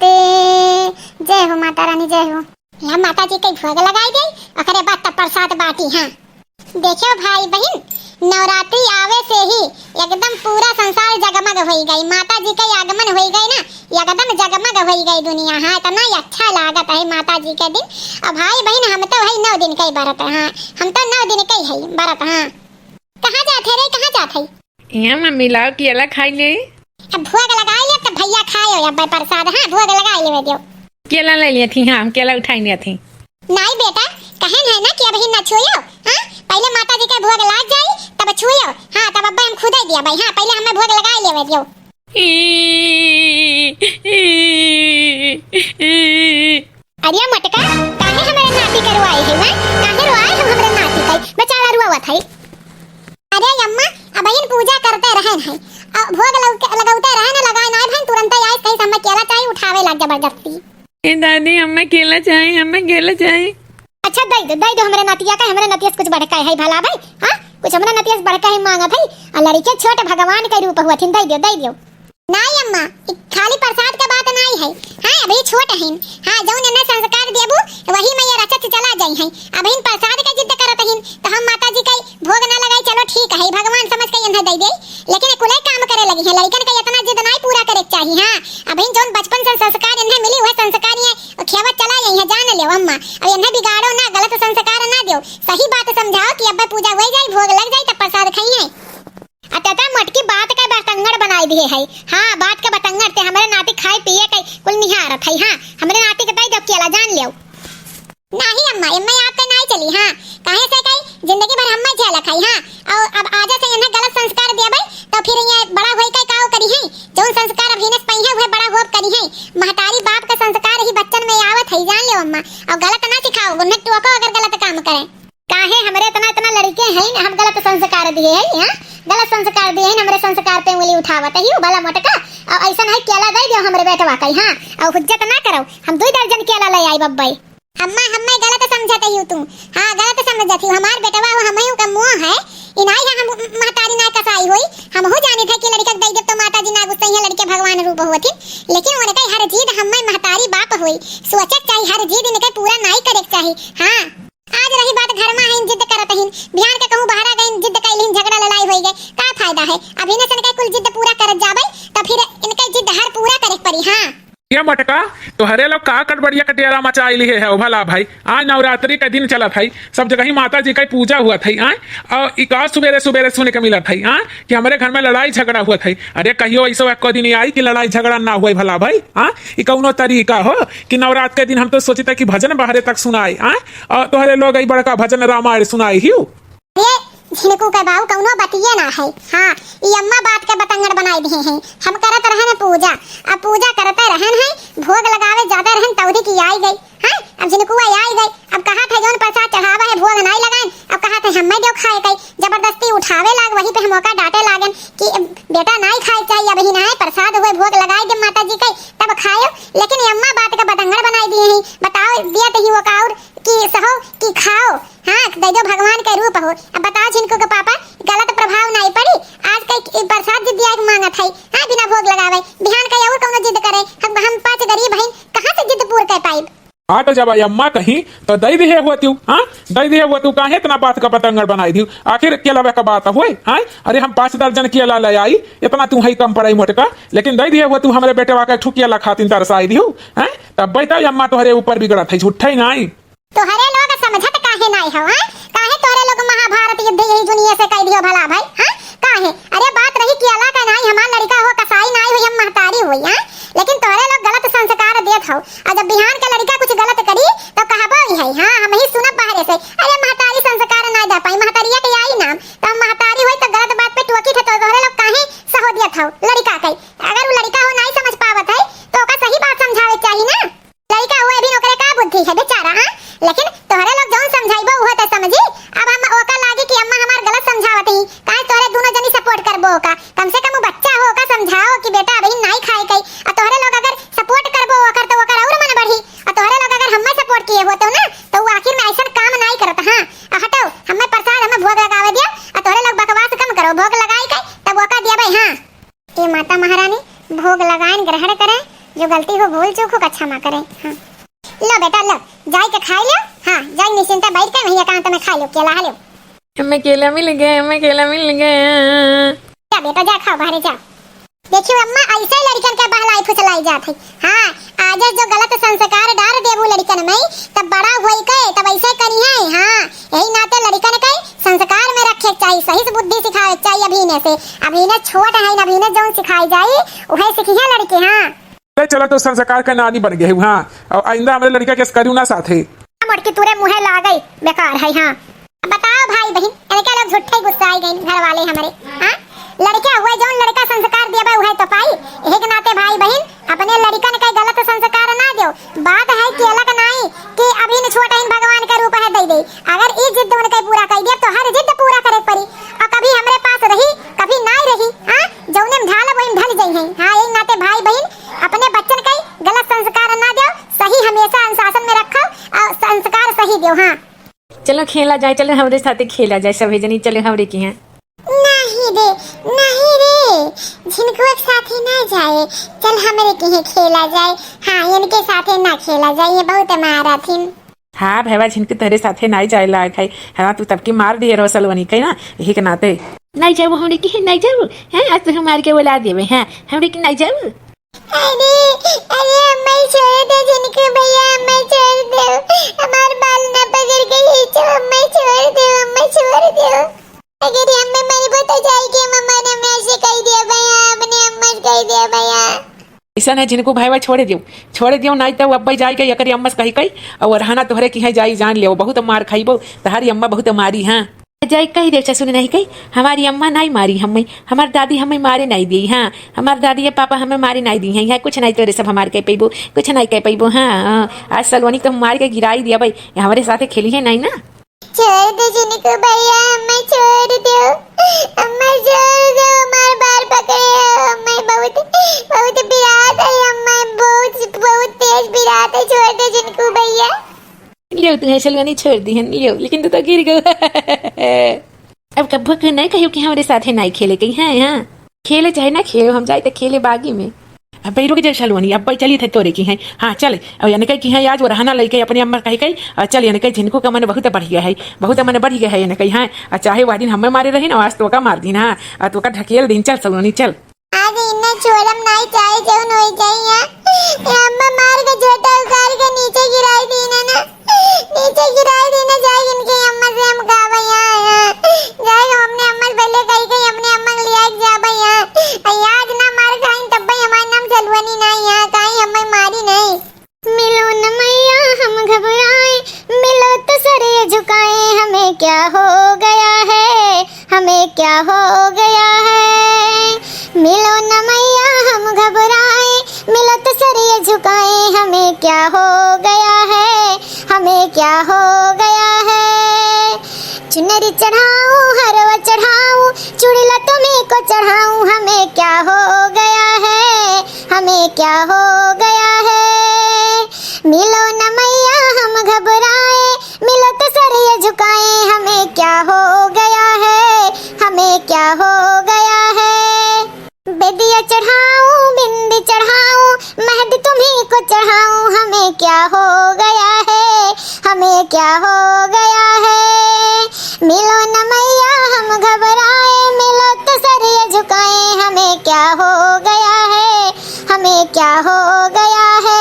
जय हो माता रानी जय हो। यहाँ माता जी के भोग लगाई गई अखरे बाद तब प्रसाद बाटी। हाँ देखो भाई बहन, नवरात्रि आवे से ही एकदम पूरा संसार जगमग हो गई। माता जी के आगमन हो गई ना, एकदम जगमग हो गई दुनिया। हाँ इतना ही अच्छा लागत है माता जी के दिन। अब भाई बहन हम तो है 9 दिन के व्रत। हाँ हम तो 9 दिन के है व्रत। हाँ कहाँ जाते रे, कहाँ जाते? यहाँ मम्मी लाओ केला खाई ले। अब भोग लगाई ले तो भैया खाए अब प्रसाद। हाँ भोग लगाई ले दियो। केला ले लिया थी। हाँ हम केला उठाई लिया थी। नहीं बेटा कहन है ना कि अभी न छुयो। हाँ पहले माता जी का भोग लाग जाई तब छुयो। हाँ तब अब्बा हम खुद ही दिया भाई। हाँ पहले हमें भोग लगाई लेवे दियो। अरे मटका काहे हमारे नाती करवाई है ना? काहे रोआई हम हमारे नाती का बेचारा रुआवत है। अरे अम्मा अब इन पूजा करते रहन है, भोग लगाउते रहन, लगाए ना भाई तुरंत आई कहीं समय केला चाहिए उठावे लग जबरदस्ती। ए दादी हमें केला चाहिए, हमें केला चाहिए। अच्छा दे दो हमारे नतिया का। हमारे नतिया कुछ बड़का है भला भाई। हाँ कुछ हमारे नतिया से बड़का है मांगा भाई। और लड़के छोटे भगवान का रूप हुआ थी। दे दो। नहीं अम्मा खाली प्रसाद का बात नहीं है। हाँ अभी छोट है। हाँ जौन ने संस्कार देबू वही मैं रचत चला जाई है। अब इन प्रसाद का जिद करत है तो हम माता जी का भोग ना लगाई चलो ठीक है भगवान समझ के इन्हें दे दे। लेकिन कुल काम करे लगी है लड़कन का इतना जिद नहीं पूरा करे चाहिए। हाँ अब इन जौन बचपन से संस्कार इन्हें मिली हुए संस्कार ये खेवत चला जाई है जान ले अम्मा। अब इन्हें बिगाड़ो ना, गलत संस्कार ना दो, सही बात समझाओ कि अब पूजा हो जाए भोग लग जाए तब प्रसाद खाइए। अतः मटकी बात का बतंगड़ बनाई दिए है। हाँ बात का बतंगड़ ते हमारे नाती खाए पिए के कुल निहारत है। हाँ हमारे नाती के दई दो केला जान लियो। नहीं अम्मा मैं आपके नहीं चली। हाँ काहे से कई जिंदगी भर हम झेला खाई। हाँ और अब आजा से इन्हें गलत संस्कार देबै तो फिर ये बड़ा होई के काओ करी है। जो संस्कार अभी ने पहिए हुए बड़ा होब करी है। महतारी बाप का संस्कार ही बच्चन में आवत है जान लियो अम्मा। और गलत ना सिखाओ उन्हें टोको अगर गलत काम करे। काहे हमारे इतना लड़के हैं हम गलत संस्कार दिए है। हाँ गलत संस्कार दिए हैं हमारे संस्कार पे उंगली उठावत है भला मोटका। और ऐसा नहीं केला दे दियो हमारे बेटवा का। हाँ और हुज्जत ना करो हम 2 दर्जन केला ले आई बब्बई। अम्मा हमें गलत समझत है तुम। हाँ गलत समझत हो हमार बेटवा वो हमें का मुंह है इनाई है। हम महतारी ना कसाई होई हम हो जाने थे कि लड़का दे दे तो माता जी ना गुस्सा है लड़के भगवान रूप होती। लेकिन उनके हर जिद हमें महतारी बाप होई सोचक चाहिए हर जिद इनके पूरा नहीं करे चाहिए। हाँ आज रही बात घर में है जिद करत है बिहान के कहूं बाहर गई जिद कैलिन झगड़ा लड़ाई होई गए का फायदा है? अभी ने सन के कुल जिद पूरा करत जाबे तो फिर इनके जिद हर पूरा करे पड़ी। हाँ ये मटका तो हरे लोग का कटबड़िया का डेरा मचा ली है भला भाई। आज नवरात्रि का दिन चला था सब जगह ही माता जी का पूजा हुआ था। और इका सुबेरे सुबेरे सुने का मिला था कि हमारे घर में लड़ाई झगड़ा हुआ था। अरे कहियो ऐसा एक दिन आई कि लड़ाई झगड़ा ना हुआ भला भाई। कौनो तरीका हो कि नवरात्र के दिन हम तो सोचते कि भजन बाहरे तक सुनाए। और तुम्हारे लोग बड़का भजन रामायण सुनाई ही झिनकू के बाऊ कौनो बतिये ना है। हाँ ये अम्मा बात के बतंगड़ बनाई दिए हैं। हम करत रहन पूजा अब पूजा करते रहन है भोग लगावे ज्यादा रहन तौदी की आई गई। हाँ अब झिनकुआ आई गई अब कहा था जौन प्रसाद चढ़ावा है भोग नहीं लगान। अब कहा था हमें जो खाए कई जबरदस्ती उठावे लाग वहीं पे हम मौका डांटे लागन कि बेटा नहीं खाए चाहिए अभी ना प्रसाद हुए भोग लगाए दे माता जी के तब खाओ। लेकिन ये अम्मा बात का बतंगड़ बनाई दिए हैं। बताओ दिया तो ही वो काउर कि सहो कि खाओ। हाँ दे दो भगवान का रूप हो। अब बताओ जिनको के पापा गलत प्रभाव नहीं पड़ी आज का प्रसाद जिद दिया मांगा था। हाँ बिना भोग लगावे बिहान का और कौनो जिद करे हम 5 गरीब हैं कहाँ से जिद पूर कर पाई। हाँ तो जब अम्मा कहीं तो दई दिए हुआ तू। हाँ दई दिए हुआ तू काहे इतना बात का पतंगड़ बनाई दी आखिर केला का बात हुए। हाँ अरे हम 5 दर्जन केला ले आई इतना तू है कम पड़ाई मोटका। लेकिन दई दिए हुआ तू हमारे बेटे वाका ठुकिया खातिन तरसाई दी। हैं तब बैठा अम्मा तोहरे ऊपर बिगड़ा था झूठा ही नहीं। तोहरे लोग समझत काहे नहीं हो? काहे तोहरे लोग महाभारत युद्ध यही दुनिया से कह दियो भला भाई। हाँ काहे अरे बात रही केला का नहीं हमार लड़का हो कसाई नहीं हुई हम महतारी हुई। हाँ लेकिन तोहरे लोग गलत संस्कार देत हो और जब बिहान का लड़का कुछ गलत करी तो कहबो ही है। हाँ हम ही सुनब बाहर से अरे महतारी संस्कार ना दे पाई महतारिया के आई नाम तो महतारी हुई तो गलत बात पे टोकी थे तो तोहरे लोग काहे सहो दियत हो लड़का के। अगर वो लड़का हो नहीं समझ पावत है तो ओका सही बात समझावे चाहिए ना। लड़का हुए भी ओकरे का बुद्धि है बेचारा। हाँ लेकिन तोहरे लोग जौन समझाइबो वो तो समझी। अब हम ओका लागे कि अम्मा हमार गलत समझावत ही काहे तोहरे दोनों जनी सपोर्ट करबो ओका कम से कम वो बच्चा हो ओका समझाओ कि बेटा अभी नहीं खाए कई और तोहरे लोग अगर सपोर्ट करबो ओकर तो ओकर और मन बढ़ी जो गलती हो भूल चूक हो अच्छा ना करे। हाँ लो बेटा लो, जाई के खाई लो। हाँ जाई निश्चिंता बैठ के वहीं एकांत में खा लो, केला लो। हमें केला मिल गया, हमें केला मिल गया। जा बेटा जा खाओ, बाहर जा। देखियो अम्मा ऐसे लड़कन के बहलाई फुसलाई जात है। हाँ आज जो गलत संस्कार डाल देबू लड़कन में तब बड़ा होई के तब ऐसे करी है। हाँ यही नाते लड़कन के संस्कार में रखे चाहिए, सही बुद्धि सिखावे चाहिए। अभी से अभी ने छोट है, अभी ने जो सिखाई जाए वही सीखिए लड़के। हाँ चलो तो संस्कार का नानी बन गए। हाँ और आइंदा हमारे लड़का के करू ना साथे मोटकी तुरे मुँह ला गई बेकार है। हाँ बताओ भाई बहन इनके लोग झूठे गुस्साए गए घर वाले हमारे। हाँ लड़का हुआ जो लड़का संस्कार देबा वही तो पाई। एक नाते भाई बहन अपने लड़कन के गलत संस्कार ना दो। बात है कि अलग नहीं कि अभी न छोटा इन भगवान का रूप है दे दे। अगर ई जिद उनके पूरा कर दिया तो हर जिद पूरा करे पड़ी। और कभी हमरे पास रही कभी ना रही। हाँ जौने में ढाल वही ढल जाई है। हाँ एक नाते भाई बहन अपने बच्चन के गलत संस्कार ना दो, सही हमेशा अनुशासन में रखो और संस्कार सही दो। हाँ चलो खेला जाए, चलो हमारे साथ खेला जाए सभी जनी, चलो हमारे की हैं। नहीं रे जिनको एक साथ ही ना जाए, चल हमारे के खेला जाए। हाँ इनके साथ ना खेला जाए, ये बहुत मारा थी। हाँ भैया जिनके तेरे साथे नहीं जाए लायक है। हाँ तू तब की मार दिए रो सलवनी कही ना, यही के नाते नहीं जाओ हमारे की नहीं जाओ। हैं आज तो हमारे के बुला देवे हैं हमारे की नहीं जाओ। अरे अरे मैं छोड़ दे जिनको भैया, मैं छोड़ दे हमारे बाल न पकड़ के खींचो, मैं छोड़ दे, मैं छोड़ दे। अगर अम्मा मेरी बता जाएगी मम्मा ने ऐसे कह दिया भैया, अपने अम्मा से कह दिया भैया। ऐसा है जिनको भाई छोड़ दियो नहीं तो अब्बा जाए के यकर अम्मा से कही और रहना तोहरे की है जाई जान लियो बहुत मार खाइबो तहारी अम्मा बहुत मारी। हाँ जाए कही दे सुन नहीं कही हमारी अम्मा नहीं मारी, हमें हमारी दादी हमें मारे नहीं दी। हाँ हमारे दादी या पापा हमें मारे नहीं दी है। यहाँ कुछ नहीं तेरे सब हमारे कह पेबो, कुछ नहीं कह पेबो। हाँ आज सलवनी तो मार के गिराई दिया भाई, हमारे साथ खेली है नहीं ना। छोड़ दो जिनको भैया, मैं छोड़ दो, अम्मा छोड़ दो, हमारे बाल पकड़े। मैं बहुत बहुत बिरात है अम्मा, बहुत तेज बिरात है। छोड़ दो जिनको भैया। लियो तू है सलवनी छोड़ दी है लियो, लेकिन तू तो गिर गया। अब कब्बो को नहीं कहियो कि हमारे साथ नहीं खेले कहीं है। यहाँ खेले चाहे ना खेले, हम जाए तो खेले बागी में। अब भाई रुक जा सलवनी, अब भाई चली थे तोरे की है। हाँ चल और यानी कही है आज वो रहना लगे अपनी अम्मा कही चल यानी कही जिनको का मन बहुत बढ़ गया है, बहुत मन बढ़ गया है यानी कही। हाँ चाहे वह दिन हमें मारे रहे ना आज तो का मार दी ना, तो का ढकेल दिन। चल सलवनी चल आज इन्हें छोड़म नहीं चाहे जो नहीं चाहिए। अम्मा मार के छोटा उतार के नीचे गिराई दी ना, नीचे गिराई दी ना। जाए इनके अम्मा से हम कहा भैया जाए हमने अम्मा से पहले कही अपने अम्मा को लिया जा भैया। आज ना मार खाई तब भाई हमारा नाम सलवनी नहीं है, कहीं हमें मारी नहीं। मिलो न मैया हम घबराए, मिलो तो सर झुकाए, हमें क्या हो गया है, हमें क्या हो गया है। मिलो न मैया हम घबराए, मिलो तो सर झुकाए, हमें क्या हो गया है, हमें क्या हो गया है। चुनरी चढ़ाऊं हरवा चढ़ाऊं, चुड़ला तुम्हें को चढ़ाऊं, हमें क्या हो गया है, हमें क्या हो गया है। मिलो न मैया हम घबराए, मिलो तो सर झुकाए, हमें क्या हो गया है, हमें क्या हो गया है। बेदिया चढ़ाऊं बिंदी चढ़ाऊं, मेहंदी तुम्हीं को चढ़ाऊं, हमें क्या हो गया है, हमें क्या हो गया है। मिलो न मैया हम घबराए, मिलो तो सर झुकाए, हमें क्या हो गया है, हमें क्या हो गया है।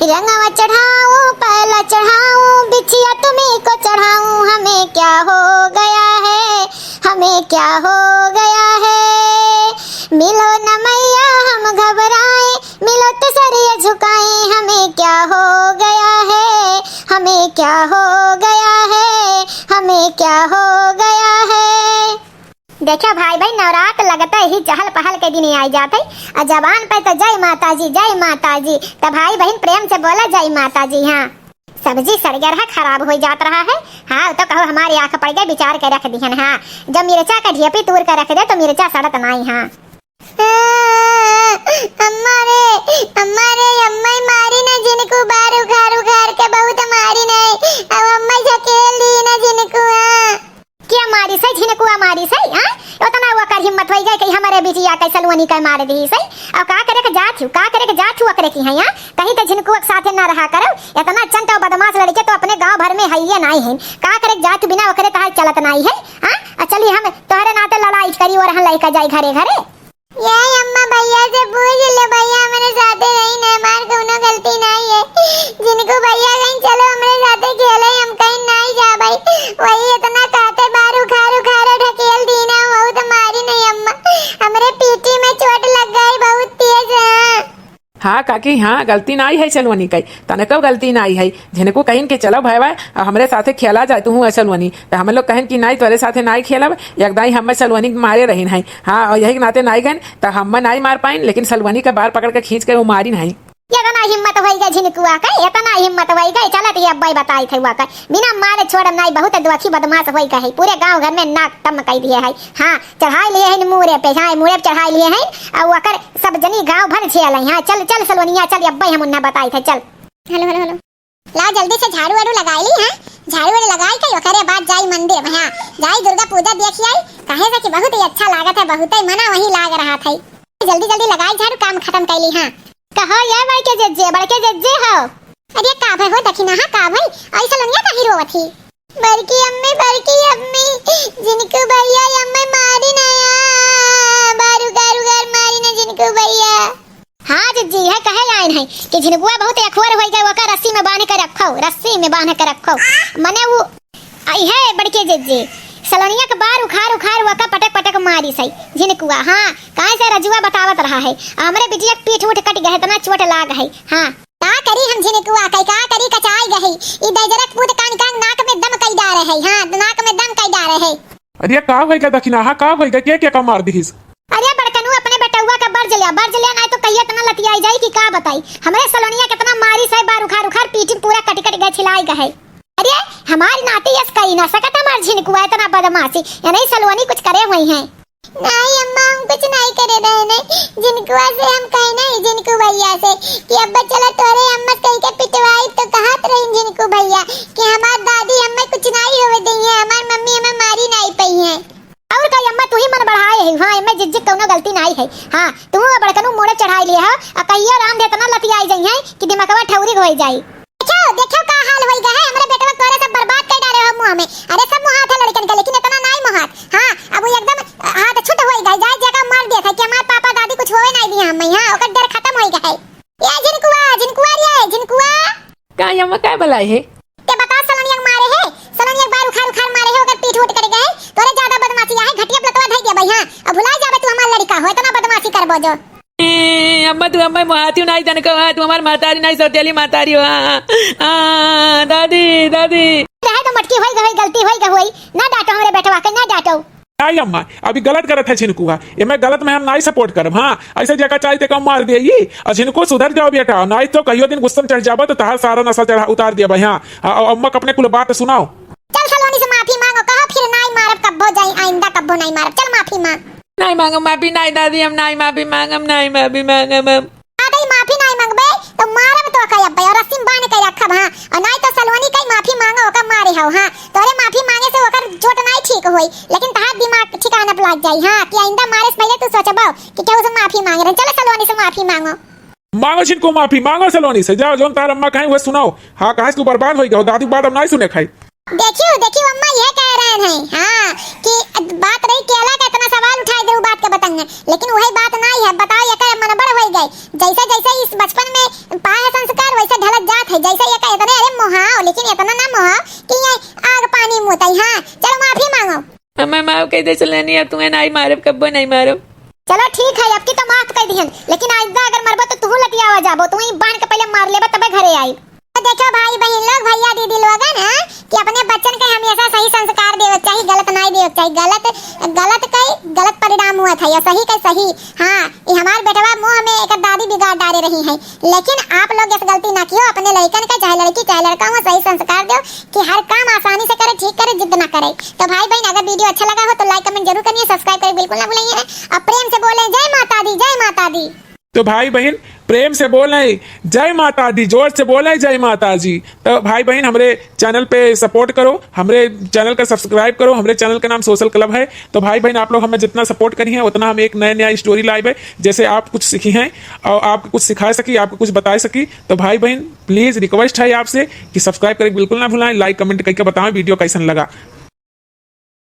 रंगवा चढ़ाऊं पहला चढ़ाऊं, बिछिया तुम्हीं को चढ़ाऊं, हमें क्या हो गया है, हमें क्या हो गया है। मिलो न मैया हम घबराए, मिलो तो सर झुकाए, हमें क्या हो गया है, हमें क्या हो गया है, हमें क्या हो गया है। देखो भाई भाई नवरात लगता ही चहल पहल के दिन आई जाते और जबान पे तो जय माता जी तो भाई बहन प्रेम से बोला जय माता जी। हाँ सब्जी सड़ गया है, खराब हो जात रहा है। हाँ तो कहो हमारी आंख पड़ गई, विचार के रख दी है। हाँ जब मिर्चा का ढेपी तूर कर रख दे तो मिर्चा सड़त नहीं। हाँ अम्मा मारी ना जिनको बार उखाड़ के बहुत मारी नहीं, अब अम्मा झकेल दी ना जिनको। क्या मारी सही झिनकुआ मारी सही। हाँ उतना वो कर हिम्मत हो गई कि हमारे बिटिया के सलवनी का मार दी सही। अब का करे जा जात हूँ का करे के जात हूँ करे की है यहाँ कहीं तो झिनकुआ के साथे ना रहा करो इतना चंटा बदमाश लड़के तो अपने गांव भर में है ये नहीं है का करे के जात बिना ओकरे तहार चलत नहीं है हां चलिए हम तोहरे नाते लड़ाई करी और हम लइका जाई घरे घरे ये अम्मा भैया से पूछ ले भैया हमारे साथे नहीं ना मार कोनो गलती नहीं है जिनको भैया कहीं चलो हमारे साथे खेले हम कहीं नहीं जा भाई वही इतना कहते बार उखाड़ उखाड़ ढकेल दी ना वो तो मारी नहीं अम्मा हमारे पीठी में चोट लग गई बहुत तेज हाँ काकी हाँ गलती ना आई है सलवनी कई तनको गलती ना आई है झिनको कहीं के चलो भाई भाई हमरे साथे खेला जाए तू सलवनी तो हम लोग कहें कि नहीं तोरे साथे नहीं खेलब एकदम हम सलवनी मारे रही नहीं हाँ और यही नाते नहीं गए तो हम नहीं मार पाइन लेकिन सलवनी का बार पकड़ के खींच के वो मारी नहीं इतना हिम्मत होई गई झिनकुआ का इतना हिम्मत होई गई चलत ये अब्बाई बताई थे हुआ का बिना मारे छोड़म नहीं बहुत दुखी बदमाश होई गई पूरे गांव घर में नाक टम कई दिए है हां चढ़ाई लिए है मुरे पे हां मुरे पे चढ़ाई लिए है और ओकर सब जनी गांव भर छेल हां चल चल सलोनिया चल अब्बाई हम उन्ना बताई थे चल हेलो हेलो हेलो ला जल्दी से झाड़ू वाड़ू लगाई ली हां झाड़ू वाड़ू लगाई के ओकरे बाद जाई मंदिर में हां जाई दुर्गा पूजा देखी आई काहे से कि बहुत ही अच्छा लागत है बहुत ही मना वही लाग रहा था जल्दी जल्दी लगाई झाड़ू काम खत्म कर ली हां कहो ये बड़के जज्जे हो अरे का भाई हो दखिना हां का भाई ऐसा लनिया का हीरो थी बड़की अम्मी जिनको भैया अम्मी मारी ना बारू गारू गार मारी ना जिनको भैया हां जज्जी है कहे आइन है कि झिनकुआ बहुत अखवर होई गए ओका रस्सी में बांध के रखो मने वो आई है बड़के जज्जे सलोनिया के बार उखाड़ वका पटक मारी सही झिनकुआ हां काहे से रजुआ बतावत रहा है हमरे बिटिया पीठ उठ कट गए इतना चोट लाग है हां का करी हम झिनकुआ का करी कचाई गई ई दजरक पूत कान नाक में दम कई डाल रहे हां नाक में दम कई डाल रहे अरे का होई का दखिना हा का होई का के मार दिस अरे बड़कनु अपने बेटुआ का बर्ज लिया नहीं तो कहिए इतना लतियाई जाई कि का बताई हमरे सलोनिया कितना मारी सही बार उखाड़ पीठ पूरा कट गए छिलाई गए अरे हमारी नाती यस कही ना सकता हमार झिनकुआ इतना बदमाशी या नहीं सलवनी कुछ करे हुई हैं नहीं अम्मा हम कुछ नहीं करे रहे ने झिनकुआ से हम कहे नहीं झिनकू भैया से कि अब्बा चला तोरे अम्मा कह के पिटवाई तो कहत रही झिनकू भैया कि हमार दादी हमें कुछ नहीं होवे दी है हमार मम्मी हमें मारी नहीं पई है और कही अम्मा तू ही मन बढ़ाए है हां मैं जिज्जिक कोनो गलती नहीं है हां तू बड़कनु मोड़े चढ़ाई लिया है और कहिया राम दे इतना लतियाई जाई है कि दिमागवा ठौरी होई जाई देखो का हाल होई गए हमरे बेटवा तोरे सब बर्बाद कर डाले हो मुंह में अरे सब मुंह हाथ है लड़कन के लेकिन इतना नहीं मुंह हाथ हां अब वो एकदम हाथ छूट होई गई जाय जगह मार दिया था कि हमार पापा दादी कुछ होवे नहीं दिया हम हां ओकर डर खत्म होई गए ये झिनकुआ का यम्मा का बलाई है के बता सलोनिया मारे है सलोनिया बार उखाड़ मारे है ओकर पीठ उठ कर गए तोरे ज्यादा बदमाशी है घटिया प्लतवा धई दे भई हां अब भुला जाबे तू हमार लड़का हो इतना बदमाशी करबो जो अम्मा तू अम्मा मोहाती नहीं तन को तू हमार मातारी नहीं सौतेली मातारी हो दादी रहे तो मटकी होई गई गलती होई गई ना डांटो हमरे बेटवा के ना डांटो नहीं अम्मा अभी गलत करत है झिनकुआ ये मैं गलत में हम नहीं सपोर्ट करब हां ऐसे जगह चाहते कम मार दे ये और झिनको सुधर जाओ बेटा नहीं तो कहियो दिन गुस्सा चढ़ जाबो तो तहार सारा नशा चढ़ा उतार दिया भाई हां अम्मा को अपने कुल बात सुनाओ चल सलोनी से माफी मांगो कहो फिर नहीं मारब कब्बो जाई आइंदा कब्बो नहीं मारब चल माफी मांग नहीं मांगो माफी नहीं दादी हम नहीं माफी मांगम आदई माफी नहीं मांगबे तो मारब तो कई अब्बे और रस्सी बांध के रखब हां और नहीं तो सलोनी कई माफी मांगो ओकर मारे हो हां तोरे माफी मांगे से ओकर चोट नहीं ठीक होई लेकिन तहार दिमाग ठिकाना पे लग जाई हां कि आइंदा मारे से पहले तू सोचबो कि केहू से माफी मांग रहे चल सलोनी से माफी मांगो झिनको माफी मांगो सलोनी से जाओ जोन तार अम्मा कहीं वो सुनाओ हां कहां से तू बर्बाद होई गयो दादी बात हम नहीं सुने खाई देखियो अम्मा ये कह रहे हैं हां कि बात रही केला का इतना सवाल उठाए दे बात के बताएंगे लेकिन वही बात नहीं है बताओ ये का मन बड़ होई गई जैसे इस बचपन में पाए संस्कार वैसे ढलक जात है जैसे ये का इतने अरे मोहाओ लेकिन इतना ना मोहाओ कि ये आग पानी मुतई हां चलो माफी मांगो मैं माफ कह दे चलनी अब तुम्हें नहीं मारब कब्बो नहीं मारब चलो ठीक है अब की तो माफ कर दिहन लेकिन आइंदा अगर मरबो तो तू लतियावा जाबो तू ही बांध के पहले मार लेबो तबे घरे आई देखो भाई बहन लोग भैया दीदी लोग है ना कि अपने बच्चन के हमेशा सही संस्कार देवे चाहिए गलत नहीं देवे चाहिए गलत परिणाम हुआ था या सही का सही हां ये हमार बेटवा मुंह में एक दादी बिगाड़ डाले रही है लेकिन आप लोग इस गलती ना कियो अपने लड़कन का चाहे लड़की चाहे लड़का हो सही संस्कार दो कि हर काम आसानी से करे ठीक करे जिद ना करे तो भाई बहन अगर वीडियो अच्छा लगा हो तो लाइक कमेंट जरूर करिए सब्सक्राइब करिए बिल्कुल ना भूलिए और प्रेम से बोले जय माता दी तो भाई बहन प्रेम से बोल रहे जय माता दी, जोर से बोल रहे जय माता जी। तो भाई बहन हमरे चैनल पे सपोर्ट करो, हमरे चैनल का सब्सक्राइब करो। हमरे चैनल का नाम सोशल क्लब है। तो भाई बहन आप लोग हमें जितना सपोर्ट करी है उतना हम एक नया स्टोरी लाइव है, जैसे आप कुछ सीखी हैं और आपको कुछ सिखा सकी, आपको कुछ बता सकी। तो भाई बहन प्लीज रिक्वेस्ट है आपसे कि सब्सक्राइब करें बिल्कुल ना भुलाएं, लाइक कमेंट करके बताएं वीडियो कैसन लगा।